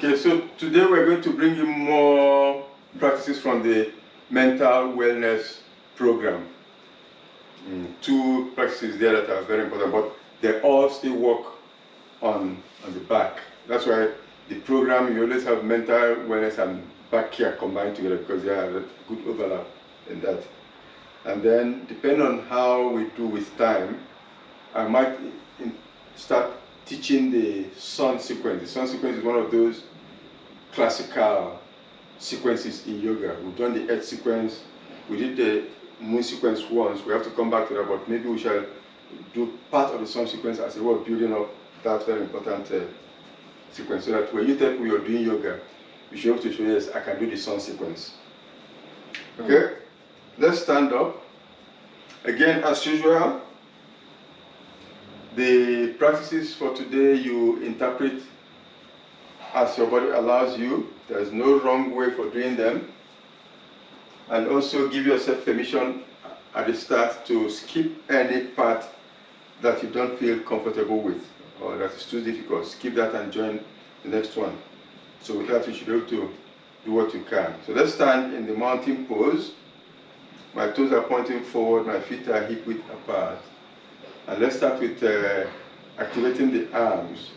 Okay, so today we're going to bring you more practices from the mental wellness program. Two practices there that are very important, but they all still work on the back. That's why the program, you always have mental wellness and back care combined together because they have a good overlap in that. And then, depending on how we do with time, I might start teaching the sun sequence. The sun sequence is one of those classical sequences in yoga. We've done the earth sequence, we did the moon sequence once. We have to come back to that, but maybe we shall do part of the sun sequence as a way of building up that very important sequence, so that when you tell people you're doing yoga, you should be able to show, yes, I can do the sun sequence. Okay, let's stand up. Again, as usual, the practices for today you interpret as your body allows you. There is no wrong way for doing them. And also give yourself permission at the start to skip any part that you don't feel comfortable with or that is too difficult. Skip that and join the next one. So with that, you should be able to do what you can. So let's stand in the mountain pose. My toes are pointing forward, my feet are hip width apart. And let's start with activating the arms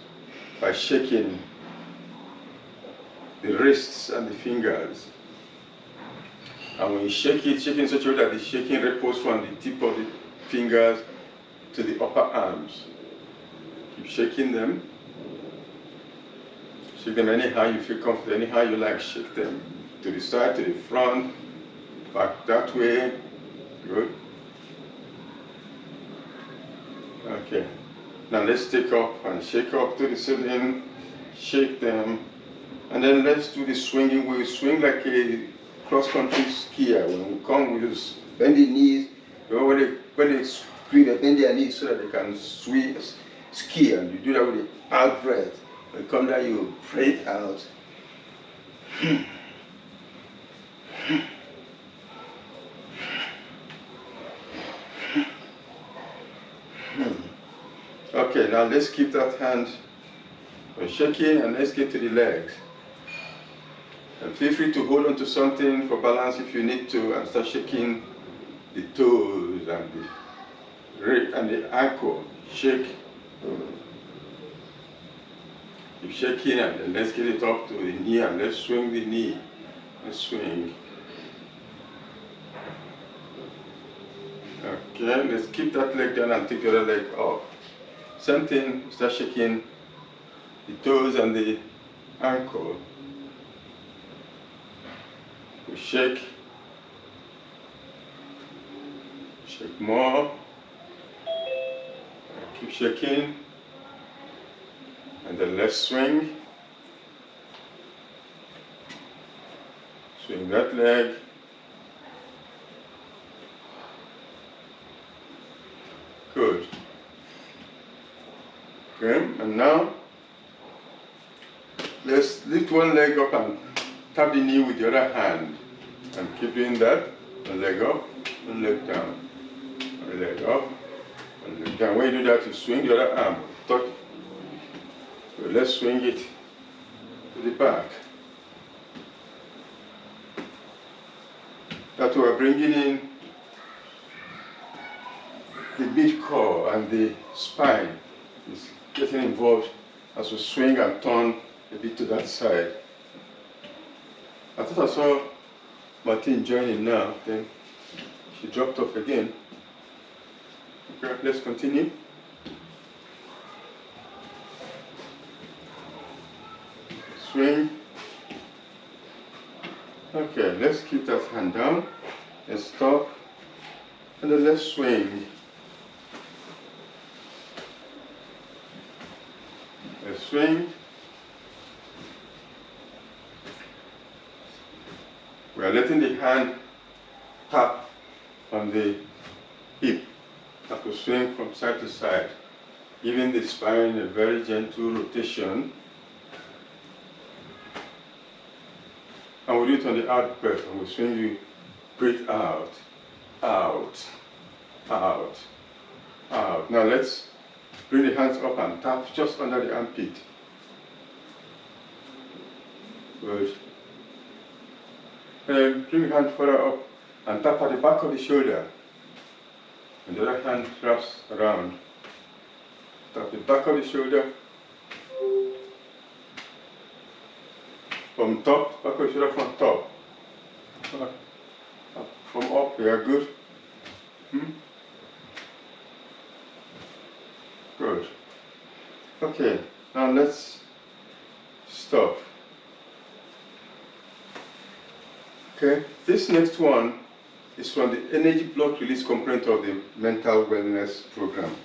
by shaking the wrists and the fingers. And when you shake it in such a way that the shaking ripples from the tip of the fingers to the upper arms. Keep shaking them. Shake them anyhow you feel comfortable, anyhow you like. Shake them to the side, to the front, back that way. Good. Okay. Now let's take up and shake up to the ceiling. Shake them. And then let's do the swinging. We'll swing like a cross-country skier. When we come, we just bend the knees. When they scream, they bend their knees so that they can ski. And you do that with the out breath. When you come down, you breathe out. Okay, now let's keep that hand shaking and let's get to the legs. And feel free to hold on to something for balance if you need to, and start shaking the toes and the ankle. Shake. Keep shaking, and then let's get it up to the knee and let's swing the knee. Let's swing. Okay, let's keep that leg down and take the other leg up. Same thing, start shaking the toes and the ankle. We shake more, keep shaking, and then let's swing that leg, good. Okay, and now let's lift one leg up and tap the knee with the other hand. And keep doing that. One leg up, one leg down. One leg up, one leg down. When you do that, you swing the other arm. Touch. So let's swing it to the back. That we're bringing in the mid-core and the spine is getting involved as we swing and turn a bit to that side. I thought I saw Martine joining now, then she dropped off again. Okay, let's continue. Swing. Okay, let's keep that hand down. Let's stop. And then let's swing. Let's swing. We are letting the hand tap on the hip as we swing from side to side, giving the spine a very gentle rotation. And we do it on the out breath, and we swing, you breathe out, out, out, out. Now let's bring the hands up and tap just under the armpit. Good. Bring your hand further up and tap at the back of the shoulder. And the other hand wraps around. Tap the back of the shoulder. From top, back of the shoulder from top. Up, from up, yeah, good. Good. Okay, now let's stop. Okay, this next one is from the energy block release component of the mental wellness program.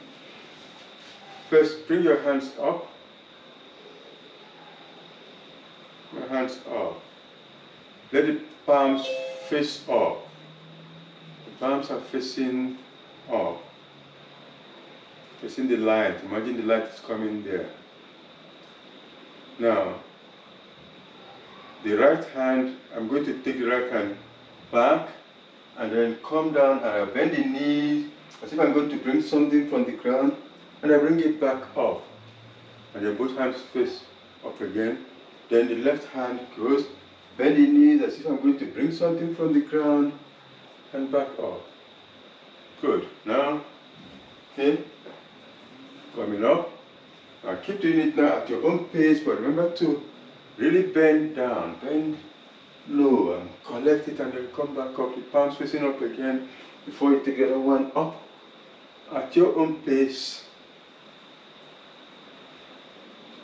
First, bring your hands up. Your hands up. Let the palms face up. The palms are facing up. Facing the light. Imagine the light is coming there. Now, the right hand, I'm going to take the right hand back and then come down and I bend the knees as if I'm going to bring something from the ground and I bring it back up. And then both hands face up again. Then the left hand goes, bend the knees as if I'm going to bring something from the ground and back up. Good. Now, okay, coming up. Now keep doing it now at your own pace, but remember to really bend down, bend low and collect it and then come back up, the palms facing up again before you take the other one up at your own pace.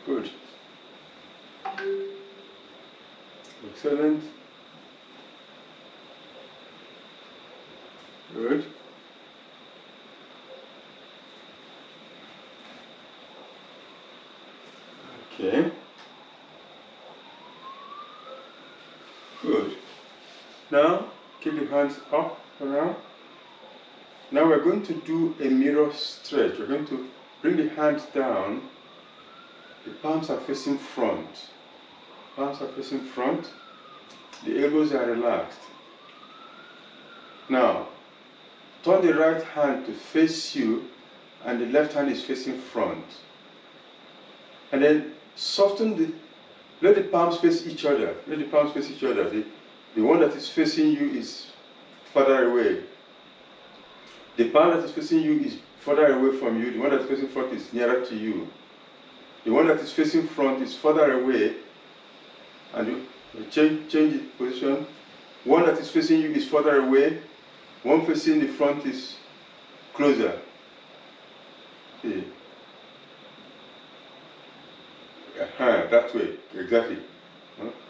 Good. Excellent. Good. Okay. Good. Now, keep the hands up for now. Now we're going to do a mirror stretch. We're going to bring the hands down. The palms are facing front. Palms are facing front. The elbows are relaxed. Now, turn the right hand to face you and the left hand is facing front. And then let the palms face each other. Let the palms face each other. The one that is facing you is further away. The palm that is facing you is further away from you. The one that is facing front is nearer to you. The one that is facing front is further away. And you change the position. One that is facing you is further away. One facing the front is closer. Okay. That way, exactly.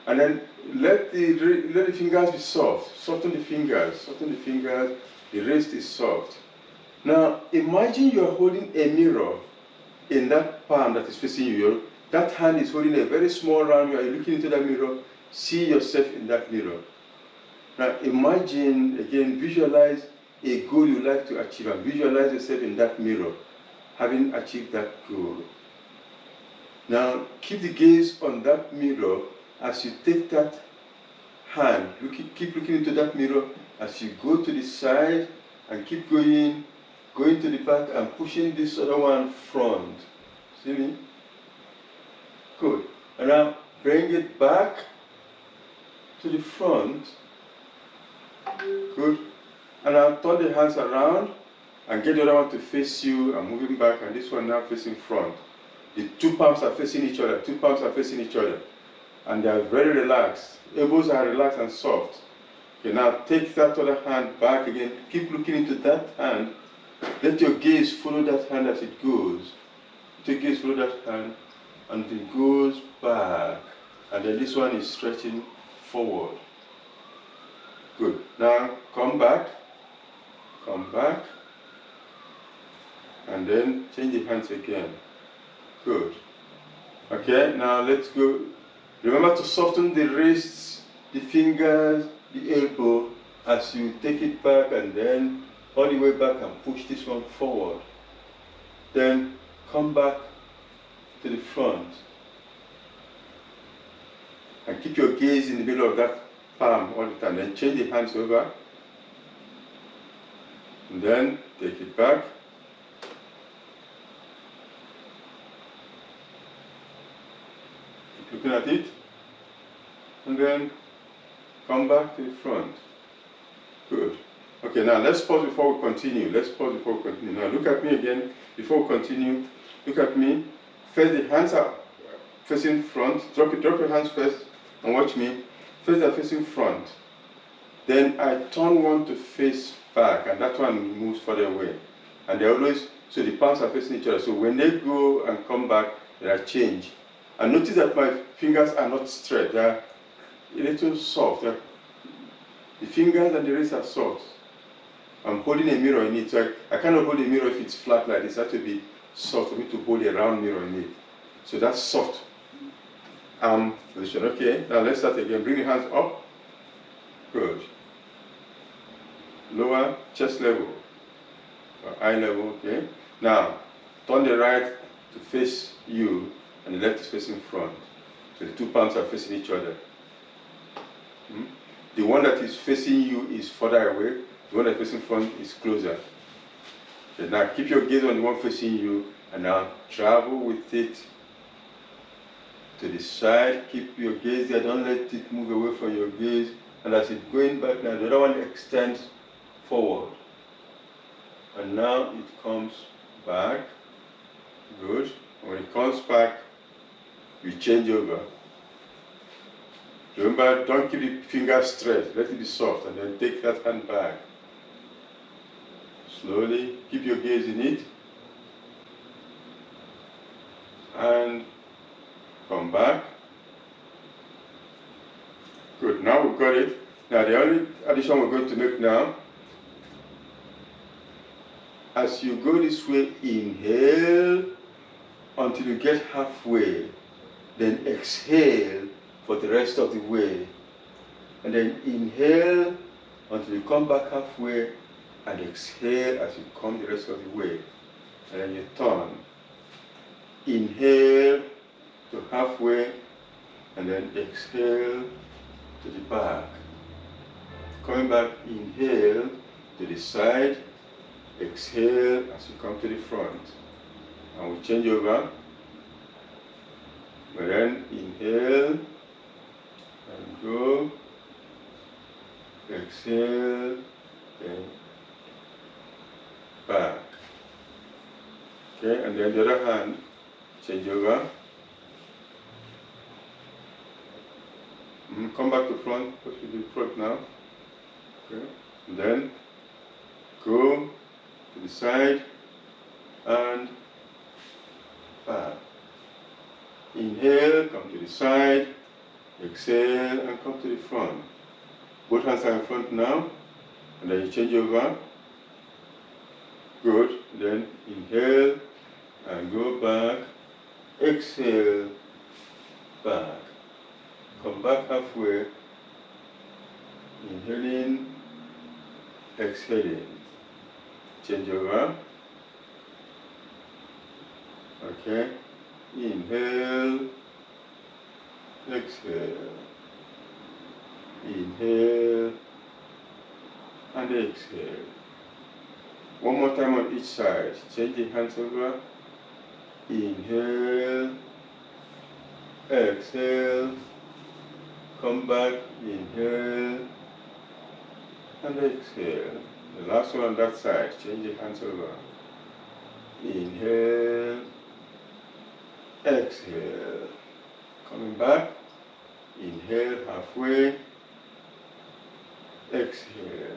And then let the fingers be soft. Soften the fingers. Soften the fingers. The wrist is soft. Now imagine you are holding a mirror in that palm that is facing you. That hand is holding a very small round. You are looking into that mirror. See yourself in that mirror. Now imagine, again, visualize a goal you like to achieve and visualize yourself in that mirror, having achieved that goal. Now keep the gaze on that mirror as you take that hand. Keep looking into that mirror as you go to the side and keep going to the back and pushing this other one front. See me? Good. And now bring it back to the front. Good. And now turn the hands around and get the other one to face you and moving back, and this one now facing front. The two palms are facing each other. Two palms are facing each other. And they are very relaxed. Elbows are relaxed and soft. Okay, now take that other hand back again. Keep looking into that hand. Let your gaze follow that hand as it goes. Let your gaze follow that hand until it goes back. And then this one is stretching forward. Good. Now come back. Come back. And then change the hands again. Good. Okay, now let's go. Remember to soften the wrists, the fingers, the elbow as you take it back and then all the way back and push this one forward. Then come back to the front. And keep your gaze in the middle of that palm all the time. Then change the hands over. And then take it back. Keep looking at it. and then come back to the front. Good. Okay, now let's pause before we continue. Let's pause before we continue. Now look at me again. Before we continue, look at me. First, the hands are facing front. Drop your hands first and watch me. First, they're facing front. Then I turn one to face back, and that one moves further away. And they always, so the palms are facing each other. So when they go and come back, they are changed. And notice that my fingers are not straight. They are a little soft. The fingers and the wrist are soft. I'm holding a mirror in it, so I cannot hold a mirror if it's flat like this. It has to be soft for me to hold a round mirror in it. So that's soft position. Okay, now let's start again. Bring the hands up. Good. Lower chest level, or eye level. Okay. Now turn the right to face you, and the left is facing front. So the two palms are facing each other. The one that is facing you is further away. The one that is facing front is closer. Okay, now keep your gaze on the one facing you, and now travel with it to the side. Keep your gaze there. Don't let it move away from your gaze. And as it's going back now, the other one extends forward. And now it comes back. Good. And when it comes back, you change over. Remember, don't keep the fingers straight. Let it be soft, and then take that hand back. Slowly, keep your gaze in it. And come back. Good, now we've got it. Now the only addition we're going to make now, as you go this way, inhale until you get halfway, then exhale for the rest of the way, and then inhale until you come back halfway, and exhale as you come the rest of the way, and then you turn. Inhale to halfway, and then exhale to the back. Coming back, inhale to the side, exhale as you come to the front. And we change over. And then inhale and go, exhale, and back. Okay, and then the other hand, change over. Come back to front, push to the front now. Okay, and then go to the side and back. Inhale, come to the side, exhale, and come to the front. Both hands are in front now, and then you change over. Good. Then inhale and go back, exhale, back. Come back halfway, inhaling, exhaling. Change over. Okay. Inhale, exhale. Inhale and exhale. One more time on each side. Change the hands over. Inhale, exhale. Come back, inhale and exhale. The last one on that side, change the hands over. Inhale, exhale. Coming back, inhale halfway, exhale.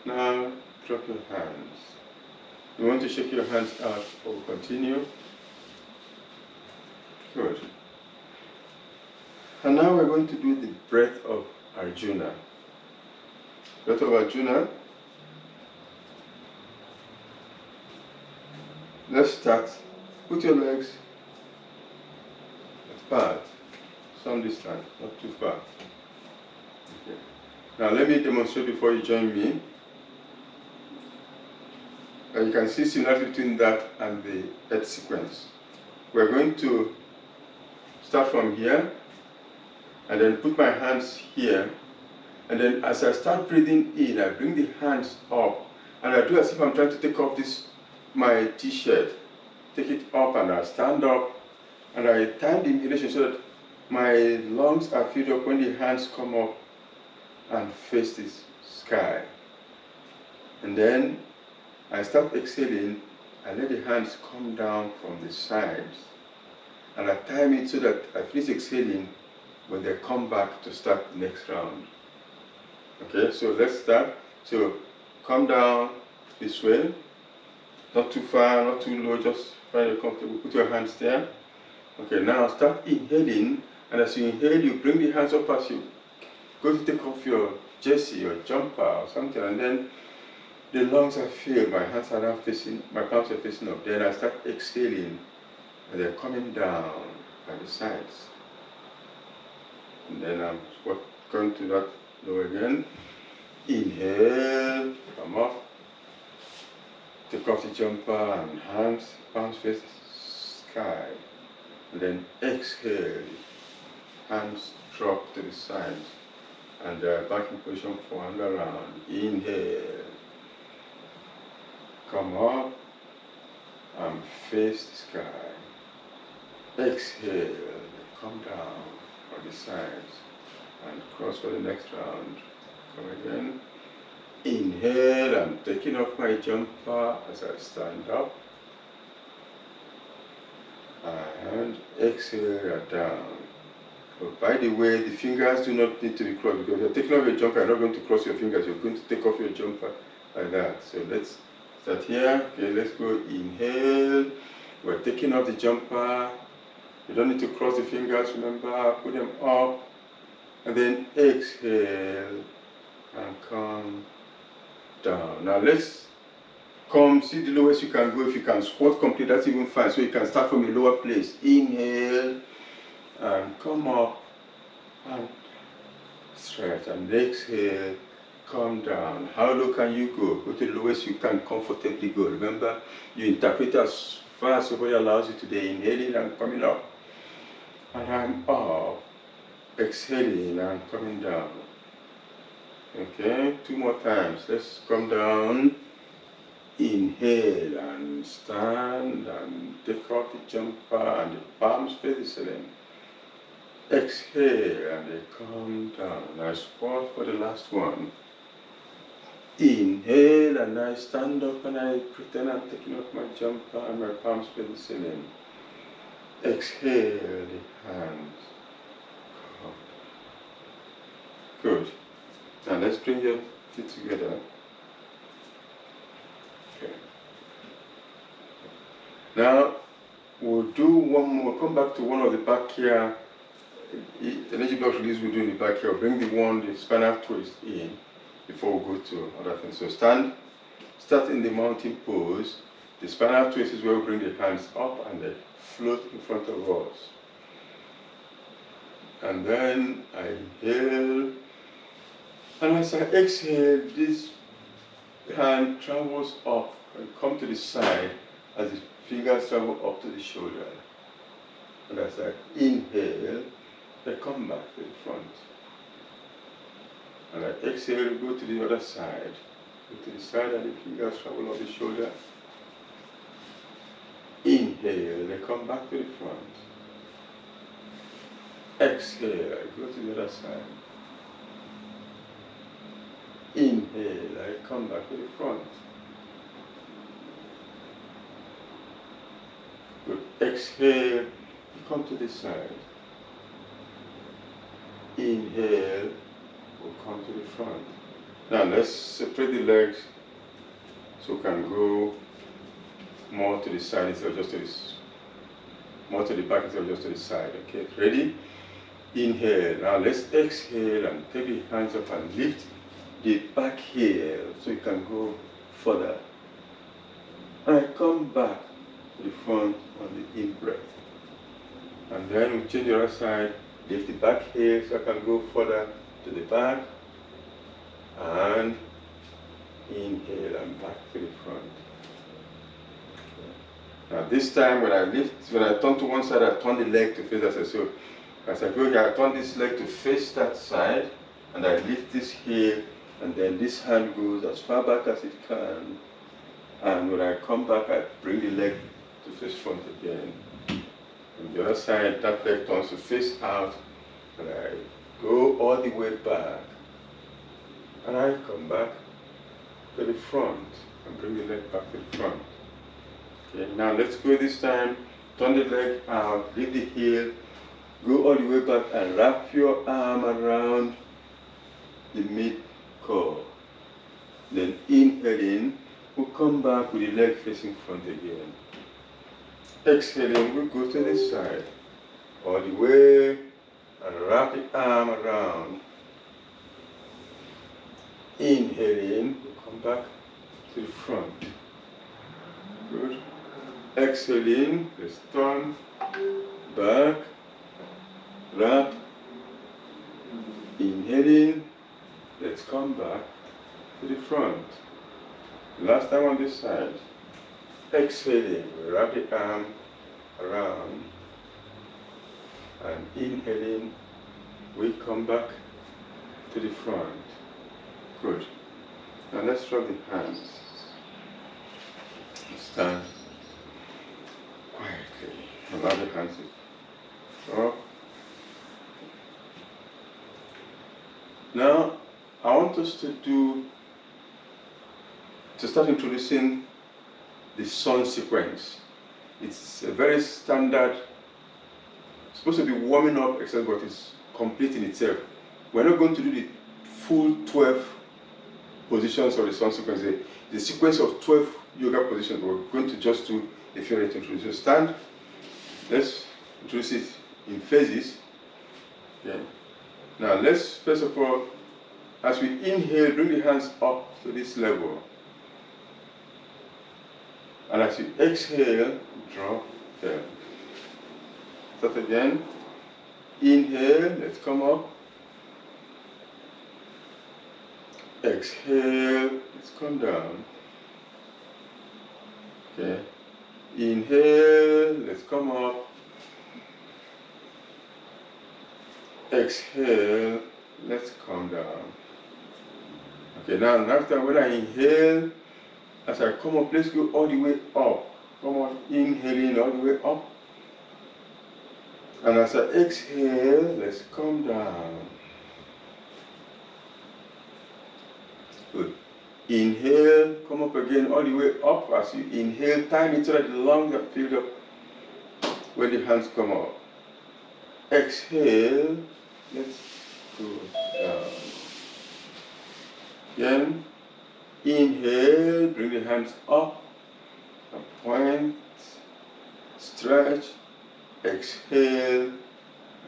Now drop your hands. You want to shake your hands out or continue? Good. And now we're going to do the breath of Arjuna. Breath of Arjuna. Let's start. Put your legs apart, some distance, not too far. Okay. Now let me demonstrate before you join me. And you can see similarity between that and the earth sequence. We're going to start from here, and then put my hands here, and then as I start breathing in, I bring the hands up, and I do as if I'm trying to take off my t-shirt. Take it up, and I stand up, and I time the inhalation so that my lungs are filled up when the hands come up and face the sky. And then I start exhaling, I let the hands come down from the sides. And I time it so that I finish exhaling when they come back to start the next round. Okay, so let's start. So come down this way, not too far, not too low, just find it comfortable. Put your hands there. Okay, now start inhaling, and as you inhale, you bring the hands up as you go to take off your jersey or jumper or something, and then the lungs are filled, my hands are now facing, my palms are facing up. Then I start exhaling, and they're coming down by the sides. And then I'm going to that low again. Inhale, come up, take off the jumper and hands, palms face sky. And then exhale, hands drop to the sides, and back in position for another round. Inhale, come up and face the sky. Exhale, come down on the sides and cross for the next round. Come again. Inhale, I'm taking off my jumper as I stand up. And exhale down. But by the way, the fingers do not need to be crossed, because if you're taking off your jumper, you're not going to cross your fingers, you're going to take off your jumper like that. So let's start here. Okay, let's go. Inhale. We're taking off the jumper. You don't need to cross the fingers, remember, put them up. And then exhale and come down. Now let's see the lowest you can go. If you can squat complete, that's even fine. So you can start from a lower place. Inhale and come up and stretch, and exhale, come down. How low can you go? Go to the lowest you can comfortably go. Remember, you interpret as far as your body allows you today. Inhaling and coming up, and I'm up. Exhaling and coming down. Okay, 2 more times. Let's come down. Inhale and stand and take off the jumper and the palms face the ceiling. Exhale and they come down. I squat for the last one. Inhale and I stand up and I pretend I'm taking off my jumper and my palms face the ceiling. Exhale, the hands come. Good. Now let's bring your feet together. Okay. Now we'll do one more. Come back to one of the back here. Energy block release we'll do in the back here. Bring the spinal twist in before we go to other things. So start in the mountain pose. The spinal twist is where we bring the hands up and they float in front of us. And then I inhale. And as I exhale, this hand travels up and come to the side as the fingers travel up to the shoulder. And as I inhale, they come back to the front. And I exhale, go to the other side. Go to the side and the fingers travel up the shoulder. Inhale, they come back to the front. Exhale, I go to the other side. Inhale, I come back to the front. Good. Exhale, come to the side. Inhale, we'll come to the front. Now let's separate the legs so we can go more to the side instead of just to this, more to the back instead of just to the side. Okay, ready? Inhale. Now let's exhale and take the hands up and lift the back heel so you can go further. And I come back to the front on the in-breath. And then we change the other side, lift the back heel so I can go further to the back. And inhale and back to the front. Now this time when I turn to one side, I turn the leg to face that side. So as I go here, I turn this leg to face that side, and I lift this heel, and then this hand goes as far back as it can. And when I come back, I bring the leg to face front again. On the other side, that leg turns to face out, and I go all the way back, and I come back to the front and bring the leg back to the front. Okay, now let's go this time. Turn the leg out, leave the heel, go all the way back and wrap your arm around the mid-core. Then inhale in, we'll come back with the leg facing front again. Exhaling, we'll go to this side, all the way, and wrap the arm around. Inhale in, we'll come back to the front. Good. Exhale in, let's turn, back, wrap. Inhale in, let's come back to the front. Last time on this side. Exhaling, we wrap the arm around, and inhaling, we come back to the front. Good. Now let's rub the hands. Stand quietly. Allow the hands to up. Now I want us to start introducing the sun sequence. It's a very standard, supposed to be warming up exercise, but it's complete in itself. We're not going to do the full 12 positions of the sun sequence. The sequence of 12 yoga positions, we're going to just do a few introductions. Stand. Let's introduce it in phases. Okay. Now let's first of all, as we inhale, bring the hands up to this level. And as you exhale, drop down. Start again. Inhale, let's come up. Exhale, let's come down. Okay. Inhale, let's come up. Exhale, let's come down. Okay, now after when I inhale, as I come up, let's go all the way up. Come on, inhaling all the way up. And as I exhale, let's come down. Good. Inhale, come up again all the way up. As you inhale, time it so that the lungs are filled up when the hands come up. Exhale, let's go down. Again, inhale, bring the hands up, and point, stretch, exhale,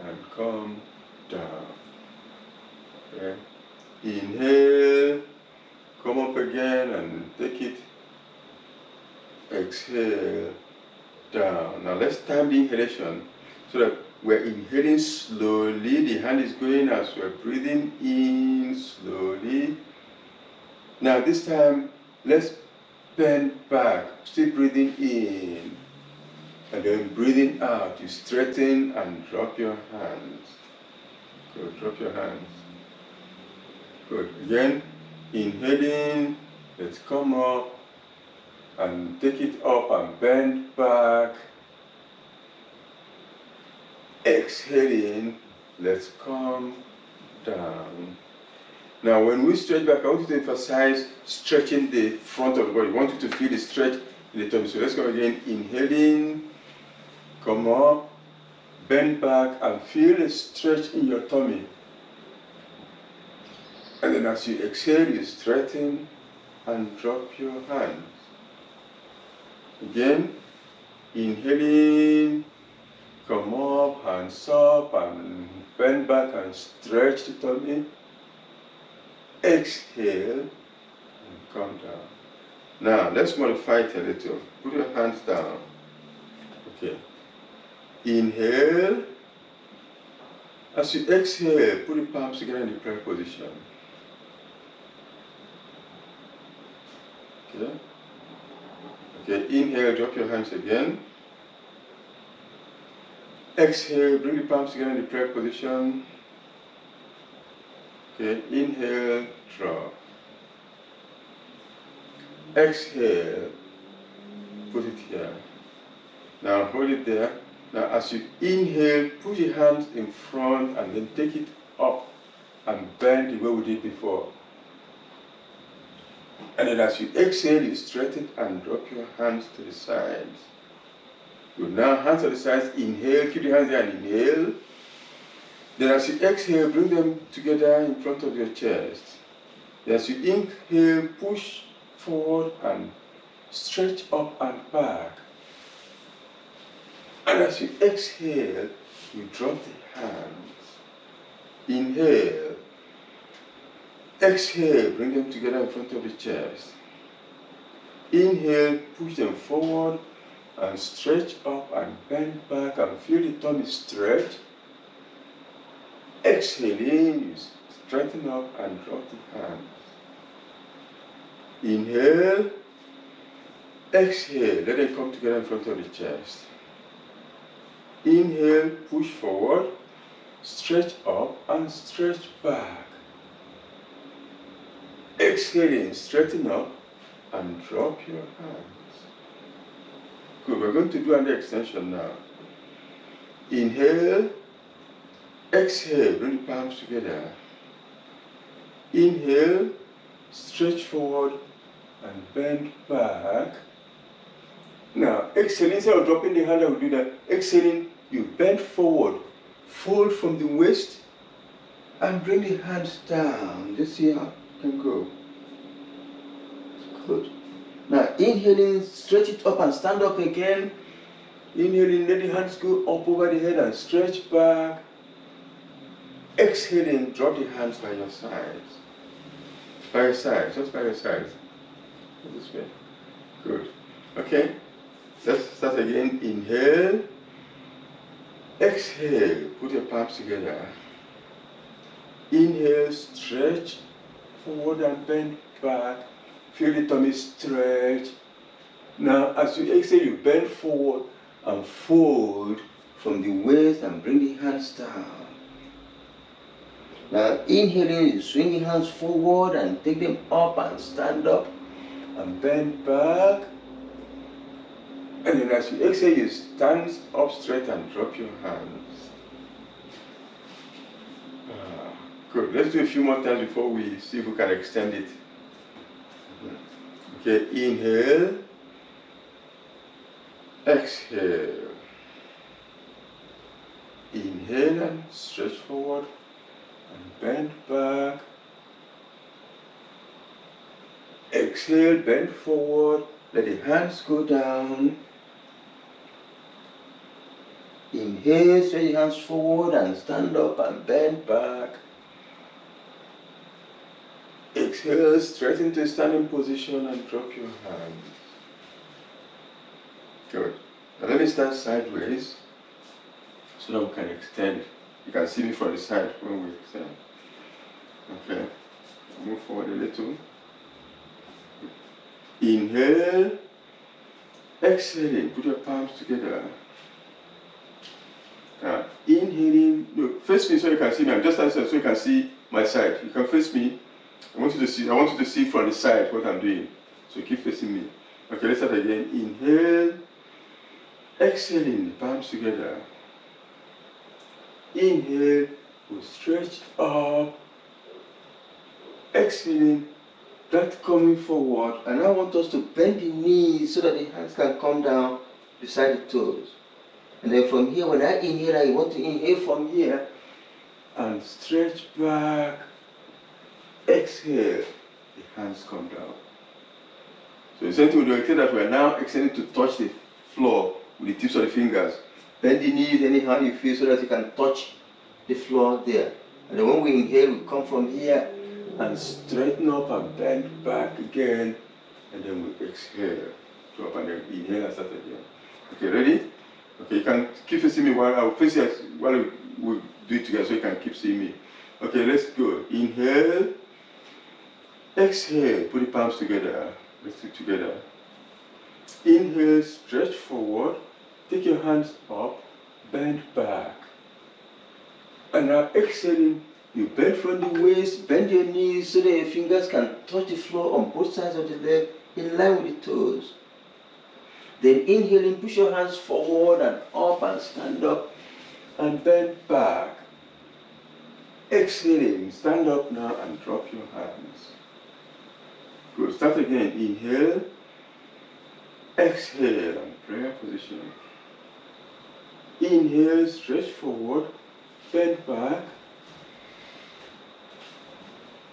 and come down. Okay. Inhale, come up again and take it, exhale, down. Now let's time the inhalation so that we're inhaling slowly, the hand is going as we're breathing in slowly. Now this time, let's bend back, still breathing in, and then breathing out. You straighten and drop your hands. Good, drop your hands. Good, again, inhaling, let's come up, and take it up and bend back. Exhaling, let's come down. Now, when we stretch back, I want you to emphasize stretching the front of the body. I want you to feel the stretch in the tummy. So let's go again. Inhaling, come up, bend back, and feel the stretch in your tummy. And then as you exhale, you straighten and drop your hands. Again, inhaling, come up, hands up, and bend back and stretch the tummy. Exhale and come down. Now let's modify it a little. Put your hands down. Okay. Inhale. As you exhale, put the palms together in the prayer position. Okay. Okay. Inhale, drop your hands again. Exhale, bring the palms together in the prayer position. Okay, inhale, drop. Exhale, put it here. Now hold it there. Now as you inhale, put your hands in front and then take it up and bend the way we did before. And then as you exhale, you straighten and drop your hands to the sides. Good. Now hands to the sides, inhale, keep the hands there and inhale. Then as you exhale, bring them together in front of your chest. Then as you inhale, push forward and stretch up and back. And as you exhale, you drop the hands. Inhale. Exhale, bring them together in front of the chest. Inhale, push them forward and stretch up and bend back and feel the tummy stretch. Exhale in, you straighten up and drop the hands. Inhale. Exhale, let them come together in front of the chest. Inhale, push forward, stretch up and stretch back. Exhaling, straighten up and drop your hands. Good, we're going to do an extension now. Inhale, exhale, bring the palms together. Inhale, stretch forward and bend back. Now, exhaling, instead of dropping the hand, I will do that. Exhaling, you bend forward, fold from the waist, and bring the hands down. Just see how it can go. Good. Now, inhaling, stretch it up and stand up again. Inhaling, let the hands go up over the head and stretch back. Exhaling, drop the hands by your sides. By your sides, just by your sides. This way. Good. Okay. Let's start again. Inhale. Exhale. Put your palms together. Inhale. Stretch forward and bend back. Feel the tummy stretch. Now, as you exhale, you bend forward and fold from the waist and bring the hands down. Now, inhaling, you swing your hands forward and take them up and stand up and bend back. And then as you exhale, you stand up straight and drop your hands. Good. Let's do a few more times before we see if we can extend it. Okay, inhale. Exhale. Inhale and stretch forward and bend back. Exhale, bend forward. Let the hands go down. Inhale, stretch your hands forward and stand up and bend back. Exhale, straighten to a standing position and drop your hands. Good. Now let me stand sideways so that we can extend. You can see me from the side when we extend. Okay. Move forward a little. Inhale. Exhaling. Put your palms together. Inhaling. Look, face me so you can see me. I'm just standing so you can see my side. You can face me. I want you to see from the side what I'm doing. So keep facing me. Okay, let's start again. Inhale. Exhaling, palms together. Inhale, we stretch up. Exhaling, that coming forward. And I want us to bend the knees so that the hands can come down beside the toes. And then from here, when I inhale, I want to inhale from here and stretch back. Exhale, the hands come down. So the same thing with the exhale that we are now exhaling to touch the floor with the tips of the fingers. Bend the knees anyhow you feel so that you can touch the floor there. And then when we inhale, we come from here and straighten up and bend back again. And then we exhale. Drop and then inhale and start again. Okay, ready? Okay, you can keep facing me while I will face you while we do it together so you can keep seeing me. Okay, let's go. Inhale. Exhale, put the palms together. Let's do it together. Inhale, stretch forward. Take your hands up, bend back. And now exhaling, you bend from the waist, bend your knees so that your fingers can touch the floor on both sides of the leg in line with the toes. Then inhaling, push your hands forward and up and stand up and bend back. Exhaling, stand up now and drop your hands. Good. Start again. Inhale, exhale, and prayer position. Inhale, stretch forward, bend back.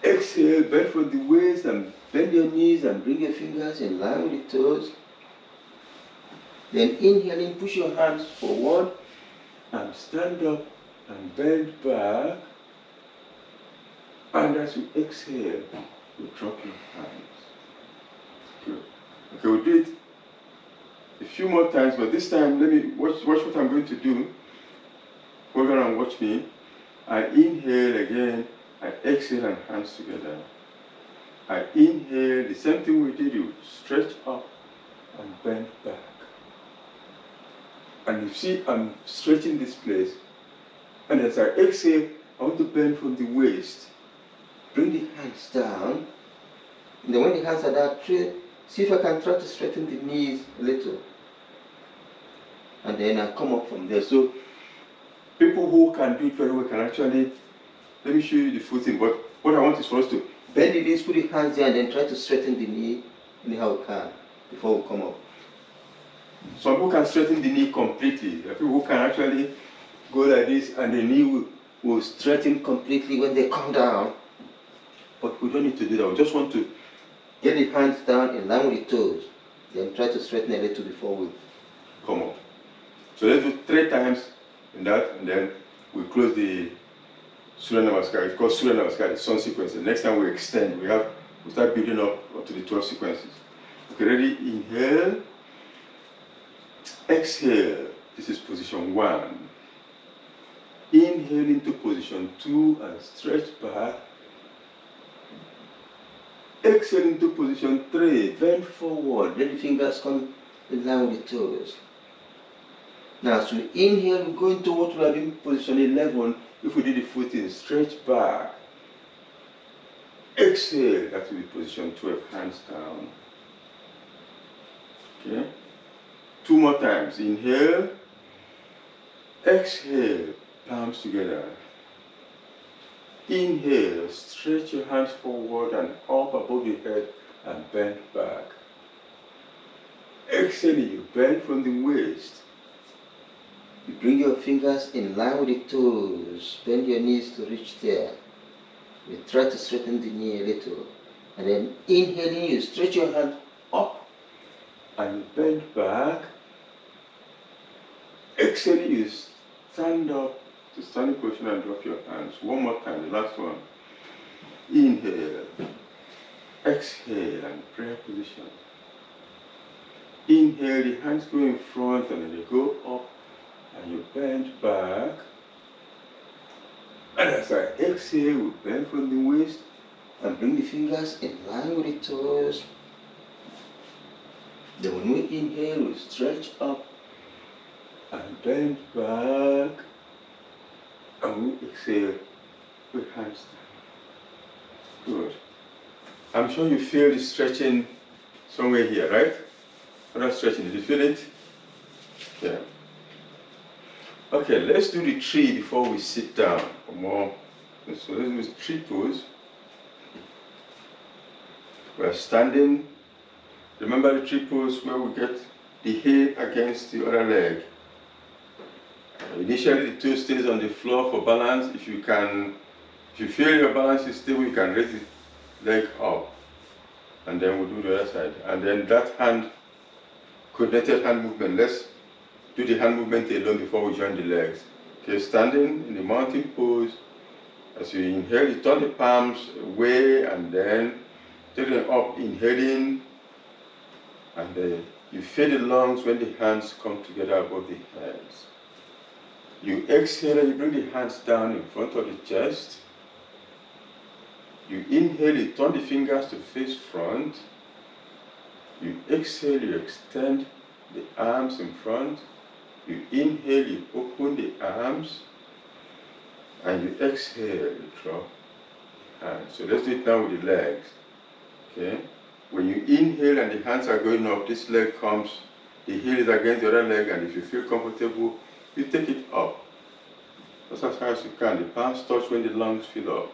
Exhale, bend from the waist and bend your knees and bring your fingers in line with the toes. Then inhaling, push your hands forward and stand up and bend back. And as you exhale, you drop your hands. Good. Okay, we'll do it a few more times, but this time let me watch what I'm going to do. Hold on and watch me. I inhale again, I exhale and hands together. I inhale, the same thing we did, you stretch up and bend back. And you see I'm stretching this place. And as I exhale, I want to bend from the waist. Bring the hands down. And then when the hands are down, see if I can try to straighten the knees a little. And then I come up from there. So people who can do it very well can actually, let me show you the footing. But what I want is for us to bend the knees, put the hands there, and then try to straighten the knee anyhow we can before we come up. Some people can straighten the knee completely. There are people who can actually go like this and the knee will straighten completely when they come down. But we don't need to do that. We just want to get the hands down in line with the toes. Then try to straighten a little before we come up. So let's do 3 times in that, and then we close the Surya Namaskar. It's called Surya Namaskar, the sun sequence. The next time we extend, we start building up to the 12 sequences. Okay, ready? Inhale. Exhale. This is position 1. Inhale into position 2 and stretch back. Exhale into position 3, bend forward, let the fingers come in line with the toes. Now as we inhale, we go into what we are in position 11. If we did the footing, stretch back. Exhale, that will be position 12, hands down. Okay? 2 more times. Inhale, exhale, palms together. Inhale, stretch your hands forward and up above your head and bend back. Exhale, you bend from the waist. You bring your fingers in line with the toes. Bend your knees to reach there. You try to straighten the knee a little. And then inhaling, you stretch your hand up and you bend back. Exhaling, you stand up to standing position and drop your hands. One more time, the last one. Inhale, exhale, and prayer position. Inhale, the hands go in front and then they go up and you bend back. And as I exhale, we bend from the waist and bring the fingers in line with the toes. Then when we inhale, we stretch up and bend back. And we exhale with hands down. Good. I'm sure you feel the stretching somewhere here, right? Another stretching. Did you feel it? Yeah. Okay, let's do the tree before we sit down for more. So let's do tree pose. We're standing. Remember the tree pose where we get the head against the other leg. Initially, the toe stays on the floor for balance. If you feel your balance is stable, you can raise the leg up. And then we'll do the other side. And then that hand, coordinated hand movement. Let's do the hand movement alone before we join the legs. Okay, standing in the mountain pose. As you inhale, you turn the palms away and then take them up, inhaling. And then you fill the lungs when the hands come together above the heads. You exhale and you bring the hands down in front of the chest. You inhale, you turn the fingers to face front. You exhale, you extend the arms in front. You inhale, you open the arms. And you exhale, you drop the hands. So let's do it now with the legs. Okay? When you inhale and the hands are going up, this leg comes the heel is against the other leg, and if you feel comfortable, you take it up. Just as high as you can. The palms touch when the lungs fill up.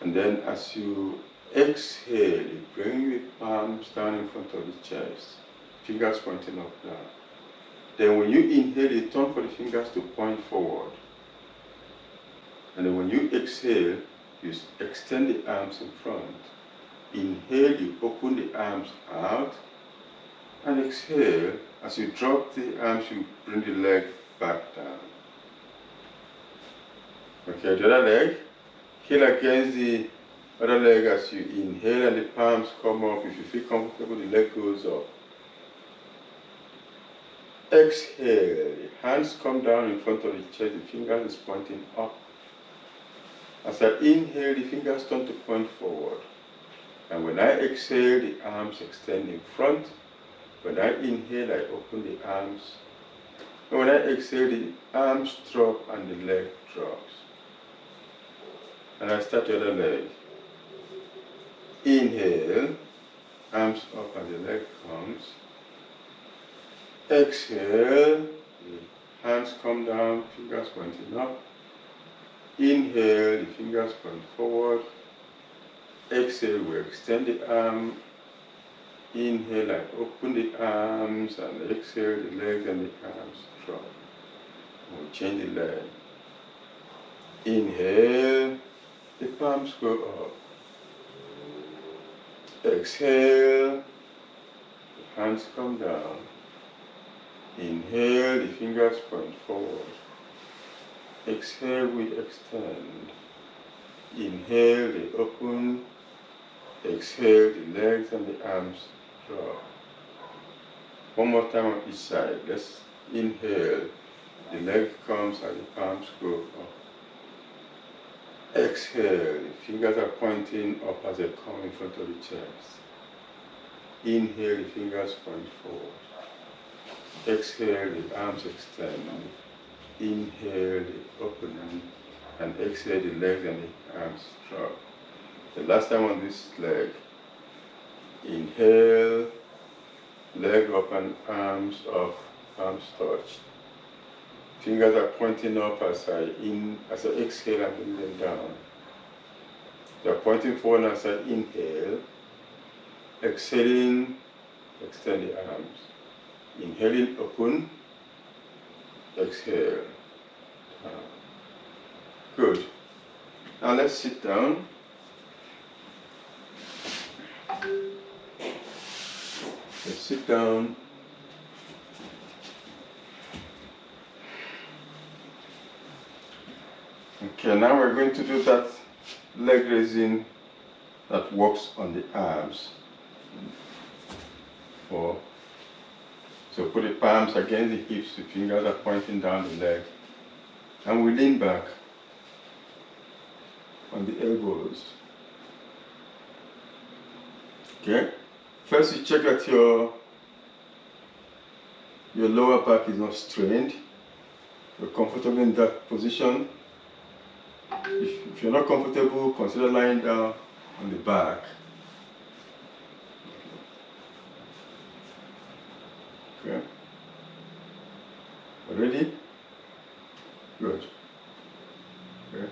And then as you exhale, you bring the palms down in front of the chest, fingers pointing up now. Then when you inhale, you turn for the fingers to point forward. And then when you exhale, you extend the arms in front. Inhale, you open the arms out. And exhale, as you drop the arms, you bring the leg back down. Okay, the other leg. Heel against the other leg as you inhale and the palms come up. If you feel comfortable, the leg goes up. Exhale, the hands come down in front of the chest, the fingers is pointing up. As I inhale, the fingers turn to point forward. And when I exhale, the arms extend in front. When I inhale, I open the arms. And when I exhale, the arms drop and the leg drops. And I start the other leg. Inhale, arms up and the leg comes. Exhale, the hands come down, fingers pointing up. Inhale, the fingers point forward. Exhale, we extend the arm. Inhale, I open the arms, and exhale, the legs and the arms drop. We'll change the leg. Inhale, the palms go up. Exhale, the hands come down. Inhale, the fingers point forward. Exhale, we extend. Inhale, they open. Exhale, the legs and the arms drop. One more time on each side. Let's inhale. The leg comes and the palms go up. Exhale, the fingers are pointing up as they come in front of the chest. Inhale, the fingers point forward. Exhale, the arms extend. Inhale, the open, and exhale, the legs and the arms drop. The last time on this leg. Inhale, leg up and arms off, palms touch. Fingers are pointing up as I exhale and bring them down. They are pointing forward as I inhale. Exhaling, extend the arms. Inhaling, open. Exhale. Down. Good. Now let's sit down. Let's sit down. Okay, now we're going to do that leg raising that works on the arms. So put the palms against the hips, the fingers are pointing down the leg, and we lean back on the elbows. Okay? First you check that your lower back is not strained. You're comfortable in that position. If you're not comfortable, consider lying down on the back. Okay. Ready? Good. Okay.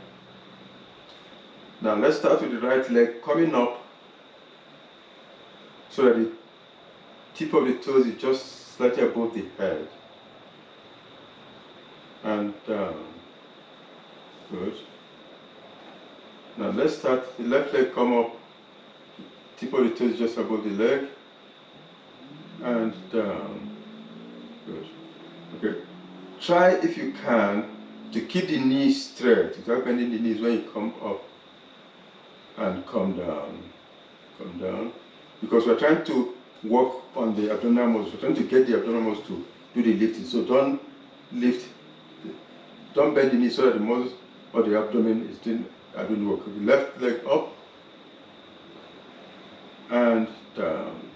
Now let's start with the right leg coming up so that the tip of the toes is just slightly above the head. And down. Good. Now let's start, the left leg come up, tip of the toes just above the leg, and down. Good. Okay. Try, if you can, to keep the knees straight, without bending the knees when you come up and come down. Come down. Because we're trying to work on the abdominal muscles. We're trying to get the abdominal muscles to do the lifting. So don't lift, don't bend the knees so that the muscles or the abdomen is doing work. The left leg up and down.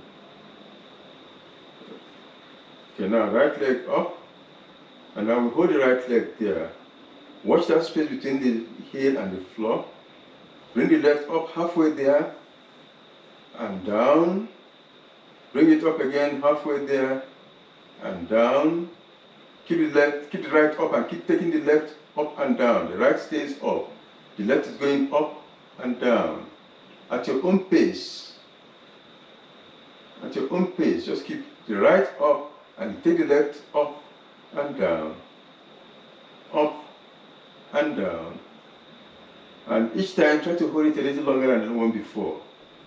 Okay, now right leg up, and now we hold the right leg there. Watch that space between the heel and the floor. Bring the left up halfway there and down. Bring it up again, halfway there, and down. Keep the right up and keep taking the left up and down. The right stays up. The left is going up and down. At your own pace. At your own pace. Just keep the right up and take the left up and down. Up and down. And each time try to hold it a little longer than the one before.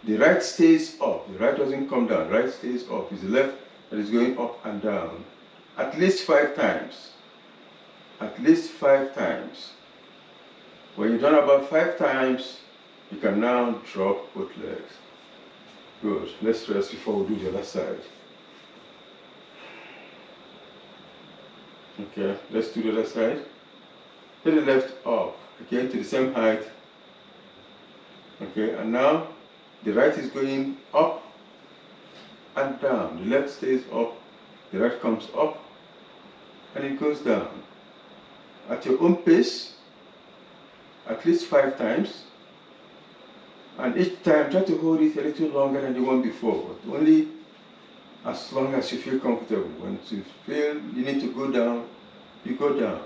The right stays up. The right doesn't come down. The right stays up. It's the left that is going up and down. At least 5 times. At least 5 times. When you've done about 5 times, you can now drop both legs. Good. Let's rest before we do the other side. Okay, let's do the other side. Take the left up, again to the same height. Okay, and now the right is going up and down. The left stays up, the right comes up, and it goes down. At your own pace, at least 5 times. And each time try to hold it a little longer than the one before, but only as long as you feel comfortable. Once you feel you need to go down, you go down.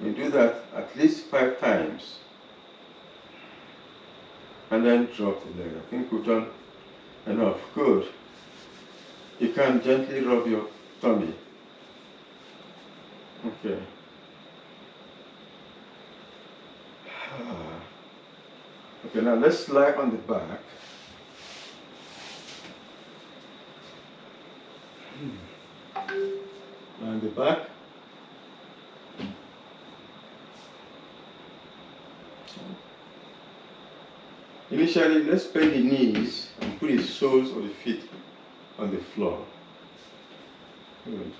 You do that at least 5 times. And then drop the leg. I think we've done enough. Good. You can gently rub your tummy. Okay. Okay, now let's lie on the back. Lie on the back. Initially, let's bend the knees and put the soles of the feet on the floor. Good.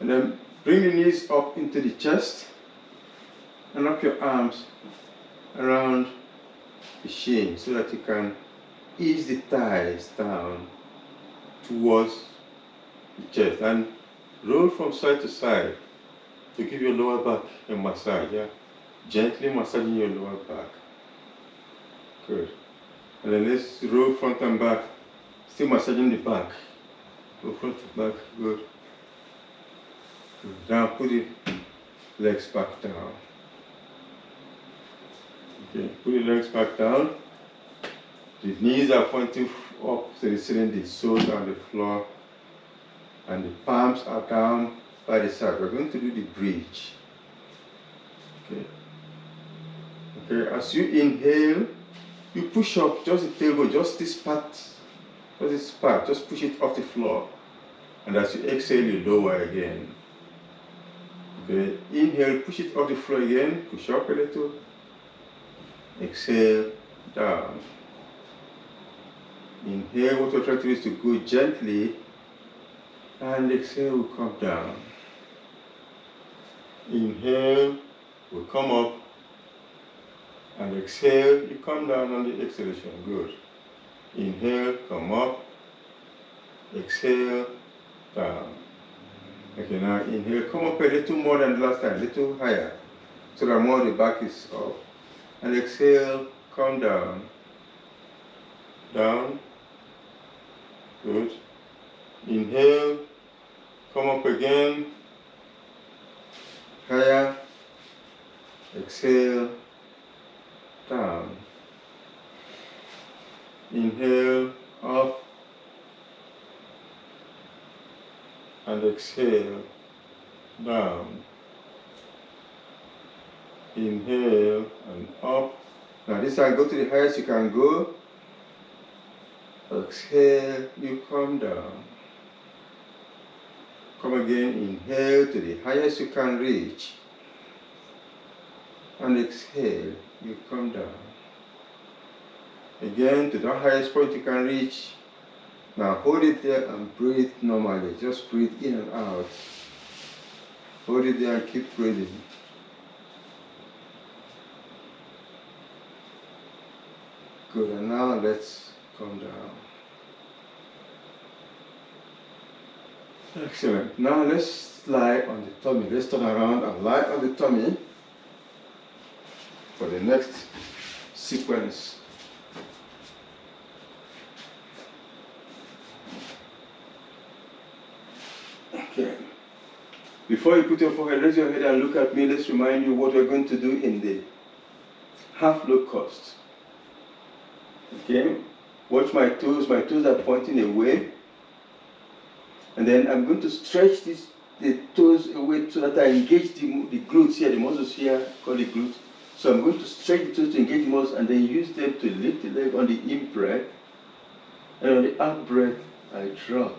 And then bring the knees up into the chest and wrap your arms around the shin so that you can ease the thighs down towards the chest and roll from side to side to give your lower back a massage. Yeah? Gently massaging your lower back. Good. And then let's roll front and back, still massaging the back. Go front to back. Good. Now put the legs back down. Okay, put the legs back down. The knees are pointing up to the ceiling, the soles are on the floor, and the palms are down by the side. We're going to do the bridge. Okay. Okay, as you inhale, you push up just the tailbone, just this part, just push it off the floor. And as you exhale, you lower again. Okay, inhale, push it off the floor again, push up a little, exhale, down. Inhale, what we're trying to do is to go gently, and exhale, will come down. Inhale, will come up, and exhale, you come down on the exhalation. Good. Inhale, come up, exhale, down. Okay, now inhale, come up a little more than the last time, a little higher, so that more of the back is up. And exhale, come down, down, good. Inhale, come up again, higher, exhale, down. Inhale, up, and exhale, down. Inhale and up. Now this time go to the highest you can go. Exhale, you come down. Come again, inhale to the highest you can reach. And exhale, you come down. Again to the highest point you can reach. Now hold it there and breathe normally. Just breathe in and out. Hold it there and keep breathing. Good, and now let's come down. Excellent. Now let's lie on the tummy. Let's turn around and lie on the tummy for the next sequence. Okay. Before you put your forehead, raise your head and look at me. Let's remind you what we're going to do in the half locust. Okay. Watch my toes. My toes are pointing away. And then I'm going to stretch the toes away so that I engage the glutes here, the muscles here, called the glutes. So I'm going to stretch the toes to engage the muscles and then use them to lift the leg on the in-breath. And on the out-breath, I drop.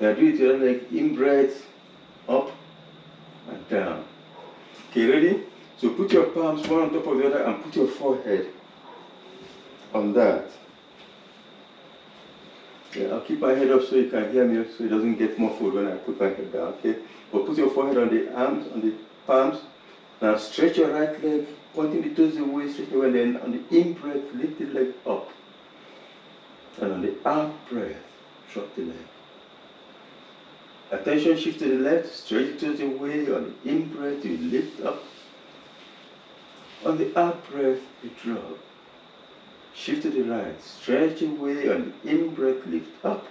And I do it to the other leg, in-breath, up and down. Okay, ready? So put your palms one on top of the other and put your forehead on that. Yeah, I'll keep my head up so you can hear me, so it doesn't get muffled when I put my head down, okay? But put your forehead on the arms, on the palms. Now stretch your right leg, pointing the toes away, stretch away, and then on the in-breath, lift the leg up. And on the out-breath, drop the leg. Attention shift to the left, stretch the toes away, on the in-breath, you lift up. On the out-breath, you drop. Shift to the right, stretch away, on the in-breath, lift up.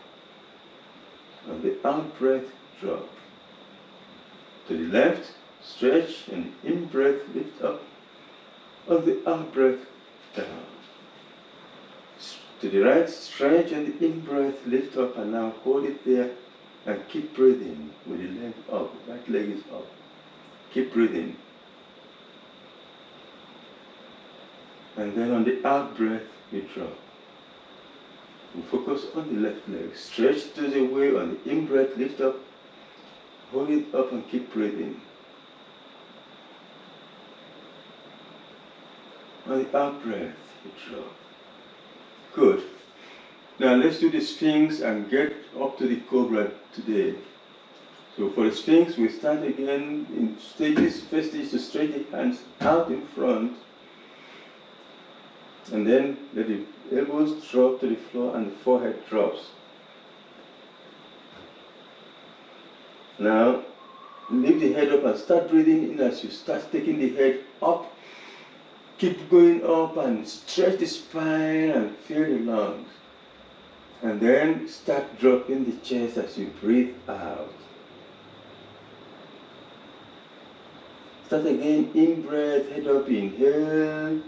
On the out-breath, drop. To the left, stretch, and in-breath, lift up. On the out-breath, down. To the right, stretch, and the in-breath, lift up, and now hold it there, and keep breathing with the leg up. Right leg is up. Keep breathing. And then on the out-breath, we drop. We focus on the left leg. Stretch to the way on the in-breath, lift up. Hold it up and keep breathing. On the out-breath, we drop. Good. Now let's do the Sphinx and get up to the Cobra today. So for the Sphinx, we start again in stages. First stage to stretch the hands out in front. And then let the elbows drop to the floor and the forehead drops. Now, lift the head up and start breathing in as you start taking the head up. Keep going up and stretch the spine and feel the lungs. And then start dropping the chest as you breathe out. Start again, in breath, head up, inhale.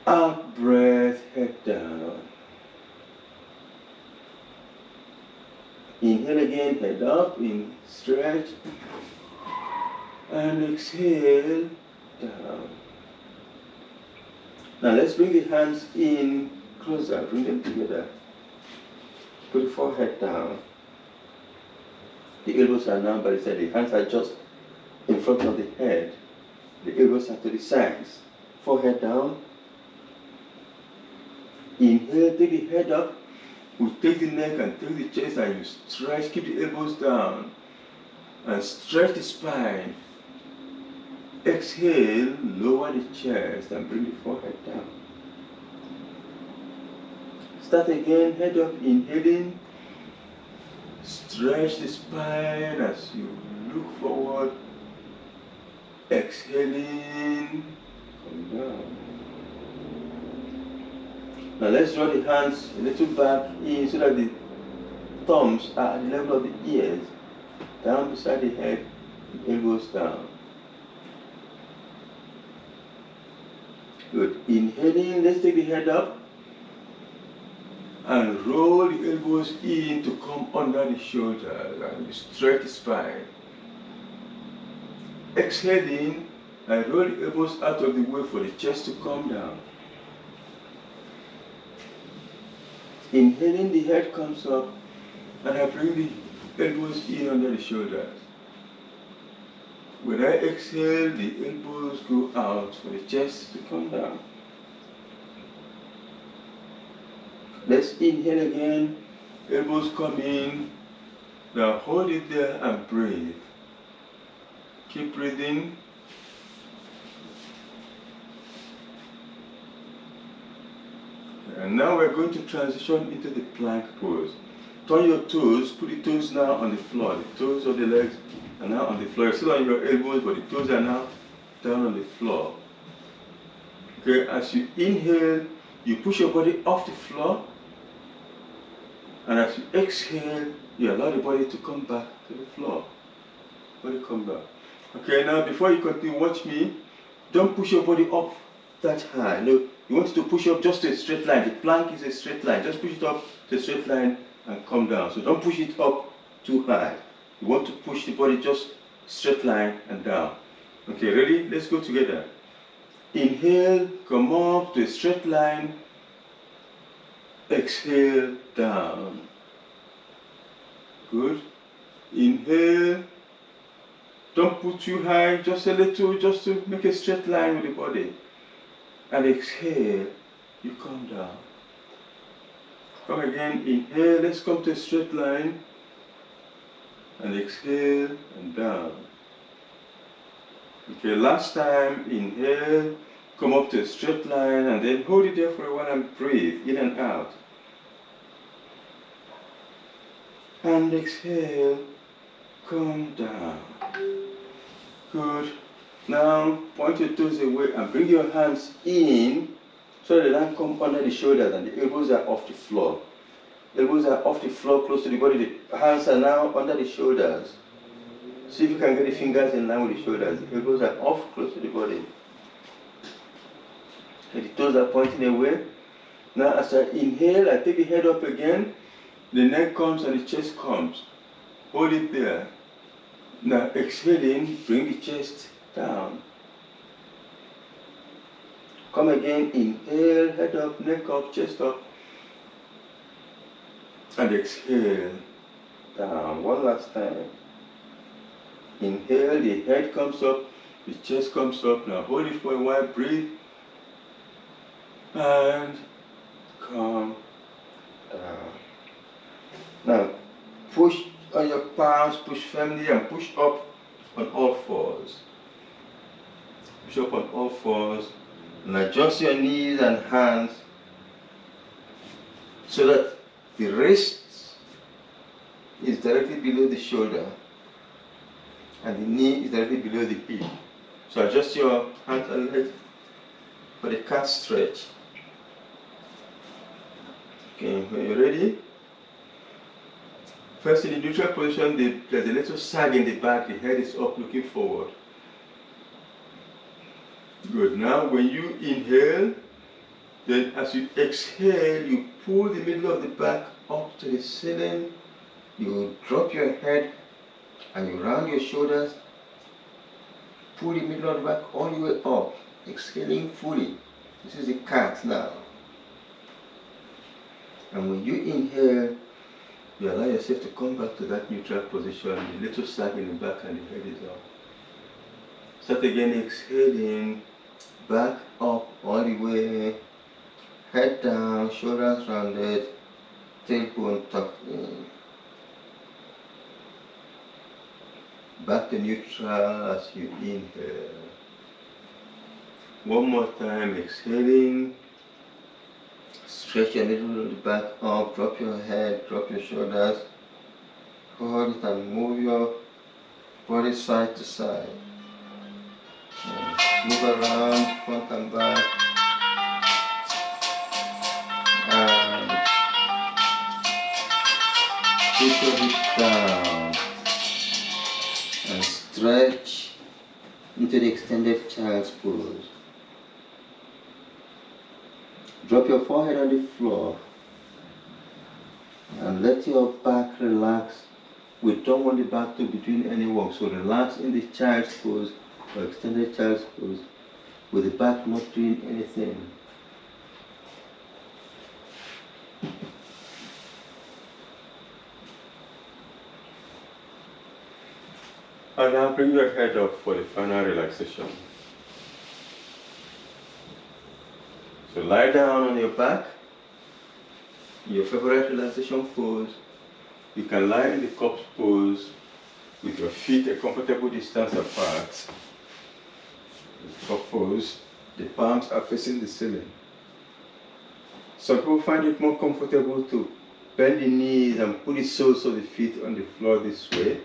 Out breath, head down. Inhale again, head up, in stretch. And exhale, down. Now let's bring the hands in closer, bring them together. Put the forehead down. The elbows are now by the side, the hands are just in front of the head. The elbows are to the sides. Forehead down. Inhale, take the head up. We take the neck and take the chest and you stretch, keep the elbows down. And stretch the spine. Exhale, lower the chest and bring the forehead down. Start again, head up, inhaling. Stretch the spine as you look forward. Exhaling, come down. Now let's draw the hands a little back in so that the thumbs are at the level of the ears. Down beside the head, the elbows down. Good. Inhaling, let's take the head up and roll the elbows in to come under the shoulders and stretch the spine. Exhaling, I roll the elbows out of the way for the chest to come down. Inhaling, the head comes up and I bring the elbows in under the shoulders. When I exhale, the elbows go out for the chest to come down. Let's inhale again, elbows come in. Now hold it there and breathe. Keep breathing. And now we're going to transition into the plank pose. turn your toes, put the toes now on the floor. The toes of the legs are now on the floor. You're still on your elbows, but the toes are now down on the floor. Okay, as you inhale, you push your body off the floor. And as you exhale, you allow the body to come back to the floor. Body come back. Okay, now before you continue, watch me. Don't push your body up that high. No, you want to push up just to a straight line. The plank is a straight line. Just push it up to a straight line and come down. So don't push it up too high. You want to push the body just straight line and down. Okay, ready? Let's go together. Inhale, come up to a straight line. Exhale, down. Good. Inhale. Don't put too high, just a little, just to make a straight line with the body. And exhale, you come down. Come again, inhale, let's come to a straight line. And exhale and down. Okay, last time, inhale, come up to a straight line and then hold it there for a while and breathe in and out. And exhale, come down. Good. Now point your toes away and bring your hands in so that they don't come under the shoulders and the elbows are off the floor. Elbows are off the floor close to the body. The hands are now under the shoulders. See if you can get the fingers in line with the shoulders. The elbows are off close to the body. And the toes are pointing away. Now as I inhale, I take the head up again. The neck comes and the chest comes. Hold it there. Now exhaling, bring the chest down. Come again, inhale, head up, neck up, chest up. And exhale, down. One last time. Inhale, the head comes up, the chest comes up. Now hold it for a while, breathe. And come down. Now push on your palms, push firmly and push up on all fours. Push up on all fours and adjust your knees and hands so that the wrist is directly below the shoulder and the knee is directly below the hip. So adjust your hands and legs for the cat stretch. Okay, when you're ready, first, in the neutral position, there's a little sag in the back, the head is up looking forward. Good. Now, when you inhale, then as you exhale, you pull the middle of the back up to the ceiling. You drop your head and you round your shoulders. Pull the middle of the back all the way up, exhaling fully. This is the cat now. And when you inhale, you allow yourself to come back to that neutral position, the little sag in the back and the head is up. Start again, exhaling, back up all the way, head down, shoulders rounded, tailbone tucked in. Back to neutral as you inhale. One more time, exhaling. Stretch your middle of the back up, drop your head, drop your shoulders, hold it and move your body side to side. Move around, front and back. And push your hips down. And stretch into the extended child's pose. Drop your forehead on the floor and let your back relax. We don't want the back to be doing any work, so relax in the child's pose or extended child's pose with the back not doing anything. And now bring your head up for the final relaxation. So lie down on your back, your favorite relaxation pose. You can lie in the corpse pose with your feet a comfortable distance apart. The corpse pose, the palms are facing the ceiling. Some people find it more comfortable to Bend the knees and put the soles of the feet on the floor this way.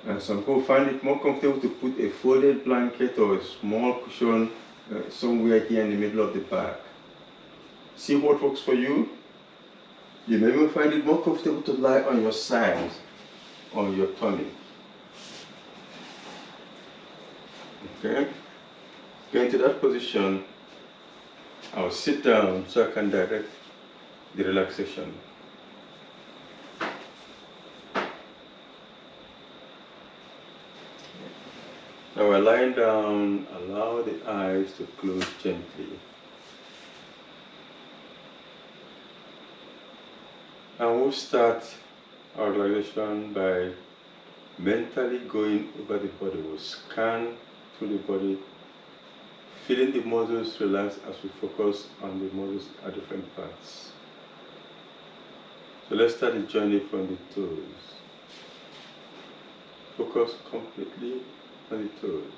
And some people find it more comfortable to put a folded blanket or a small cushion somewhere here in the middle of the back. See what works for you. You may even find it more comfortable to lie on your sides, on your tummy. Okay? Get into that position. I'll sit down so I can direct the relaxation. Now we're lying down, allow the eyes to close gently. And we'll start our relaxation by mentally going over the body. We'll scan through the body, feeling the muscles relax as we focus on the muscles at different parts. So let's start the journey from the toes. Focus completely on the toes.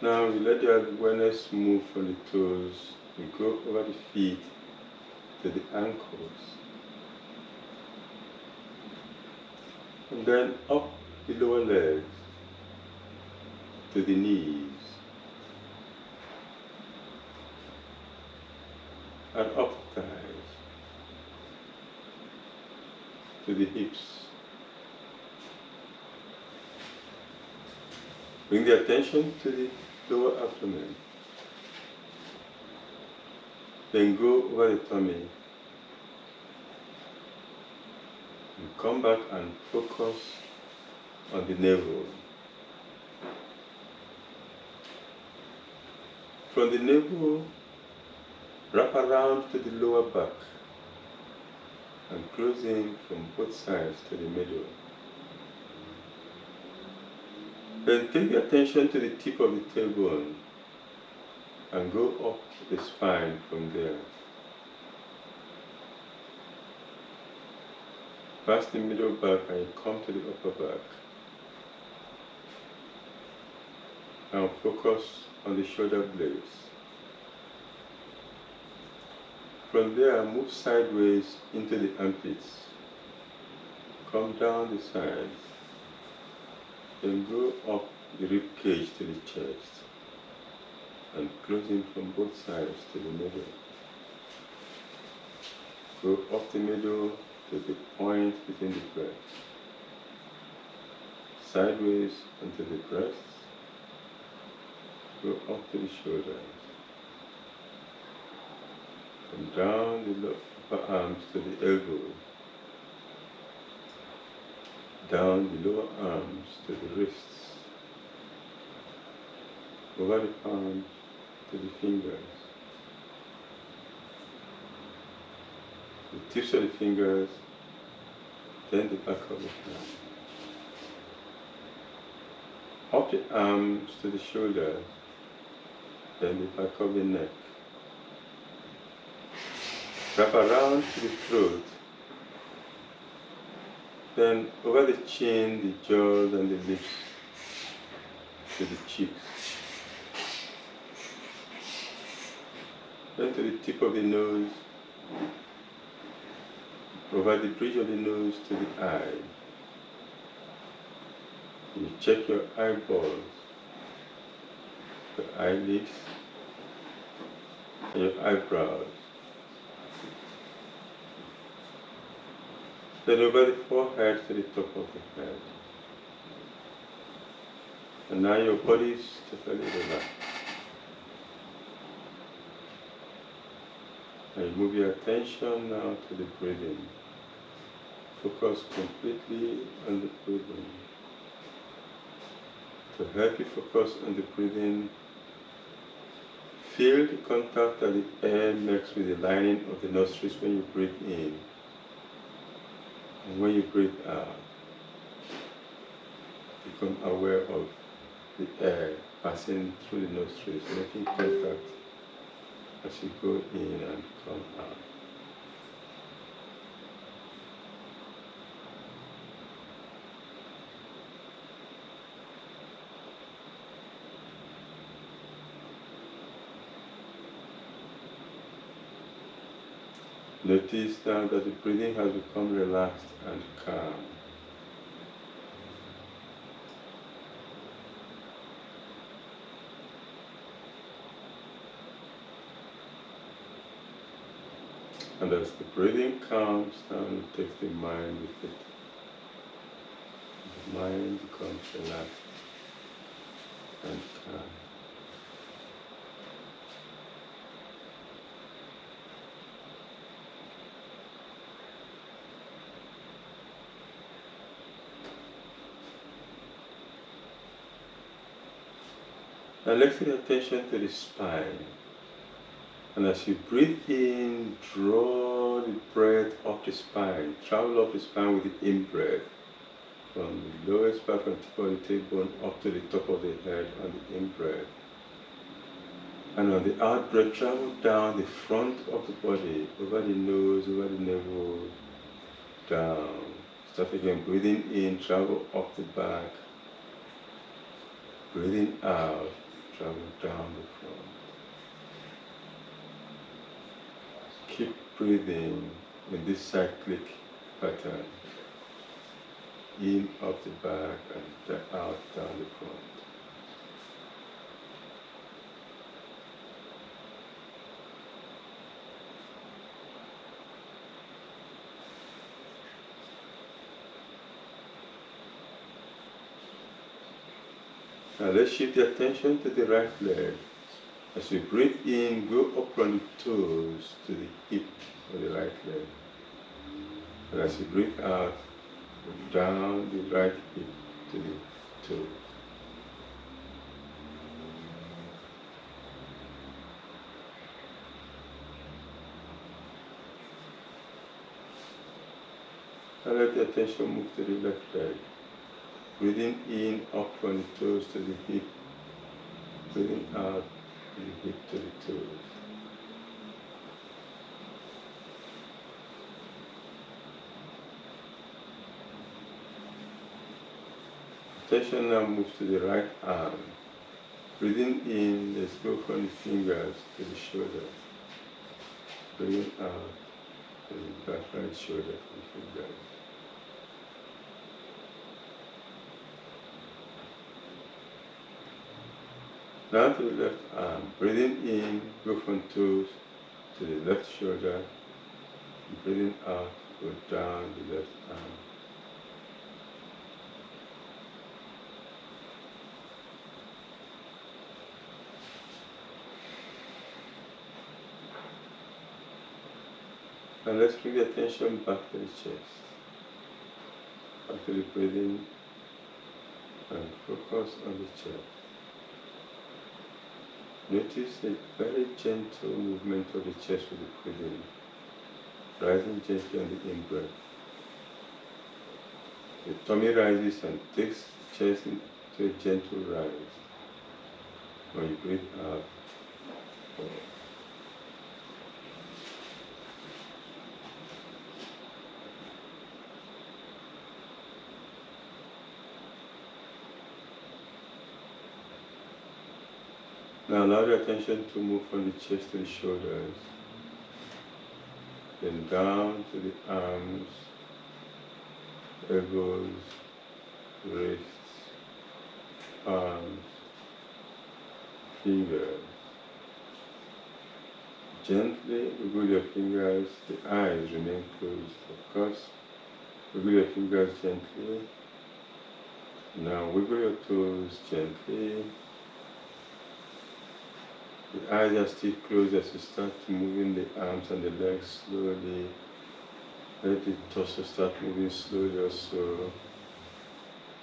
Now we let the awareness move from the toes. We go over the feet to the ankles. And then up the lower legs to the knees. And up the thighs to the hips. Bring the attention to the lower abdomen. Then go over the tummy. And come back and focus on the navel. From the navel, wrap around to the lower back and close in from both sides to the middle. Then take the attention to the tip of the tailbone and go up the spine from there. Pass the middle back and you come to the upper back. Now focus on the shoulder blades. From there, move sideways into the armpits. Come down the sides. Then go up the rib cage to the chest and close in from both sides to the middle. Go up the middle to the point between the breasts. Sideways onto the breasts. Go up to the shoulders. And down the upper arms to the elbows. Down the lower arms to the wrists. Over the palms to the fingers. The tips of the fingers, then the back of the hand. Up the arms to the shoulders, then the back of the neck. Wrap around to the throat, then over the chin, the jaws and the lips to the cheeks. Then to the tip of the nose, over the bridge of the nose to the eye. You check your eyeballs, your eyelids, and your eyebrows. Then over the forehead to the top of the head. And now your body is totally relaxed. And you move your attention now to the breathing. Focus completely on the breathing. To help you focus on the breathing, feel the contact that the air makes with the lining of the nostrils when you breathe in. And when you breathe out, become aware of the air passing through the nostrils, making contact as you go in and come out. Notice now that the breathing has become relaxed and calm. And as the breathing calms down, it takes the mind with it. The mind becomes relaxed and calm. Now let's pay attention to the spine. And as you breathe in, draw the breath up the spine. Travel up the spine with the in-breath. From the lowest part of the tailbone up to the top of the head on the in-breath. And on the out-breath, travel down the front of the body, over the nose, over the navel, down. Start again, breathing in, travel up the back. Breathing out, travel down the front. Keep breathing in this cyclic pattern. In up the back and out down the front. Now let's shift the attention to the right leg. As we breathe in, go up from the toes to the hip of the right leg. And as you breathe out, go down the right hip to the toe. And let the attention move to the left leg. Breathing in, up from the toes to the hip. Breathing out, the hip to the toes. Attention now moves to the right arm. Breathing in, let's go from the fingers to the shoulder. Breathing out to the back right shoulder from the fingers. Now to the left arm. Breathing in, go from toes to the left shoulder. Breathing out, go down the left arm. And let's bring the attention back to the chest. Back to the breathing and focus on the chest. Notice a very gentle movement of the chest with the breathing, rising gently on the in-breath. The tummy rises and takes the chest into a gentle rise. When you breathe out, fall. Now allow your attention to move from the chest to the shoulders, then down to the arms, elbows, wrists, palms, fingers. Gently wiggle your fingers, the eyes remain closed, of course. Wiggle your fingers gently. Now wiggle your toes gently. The eyes are still closed as you start moving the arms and the legs slowly. Let the torso start moving slowly also.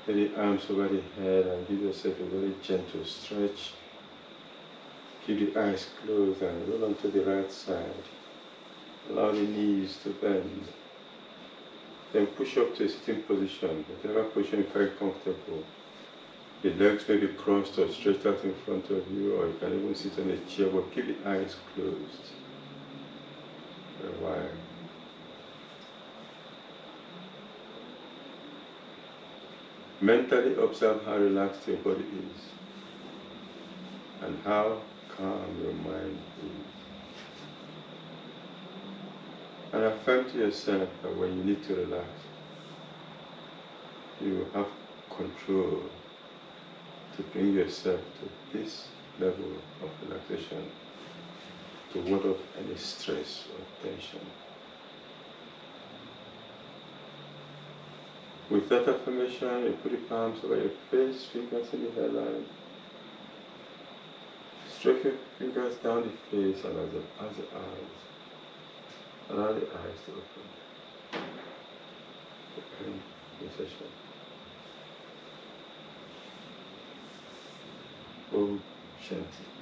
Let the arms over the head and give yourself a very gentle stretch. Keep the eyes closed and roll onto the right side. Allow the knees to bend. Then push up to a sitting position, whatever position you feel comfortable. The legs may be crossed or stretched out in front of you, or you can even sit on a chair, but keep the eyes closed for a while. Mentally observe how relaxed your body is and how calm your mind is. And affirm to yourself that when you need to relax, you have control to bring yourself to this level of relaxation, to ward off any stress or tension. With that affirmation, you put your palms over your face, fingers in the hairline. Stroke your fingers down the face and as the eyes. Allow the eyes to open. End the session. Om Shanti.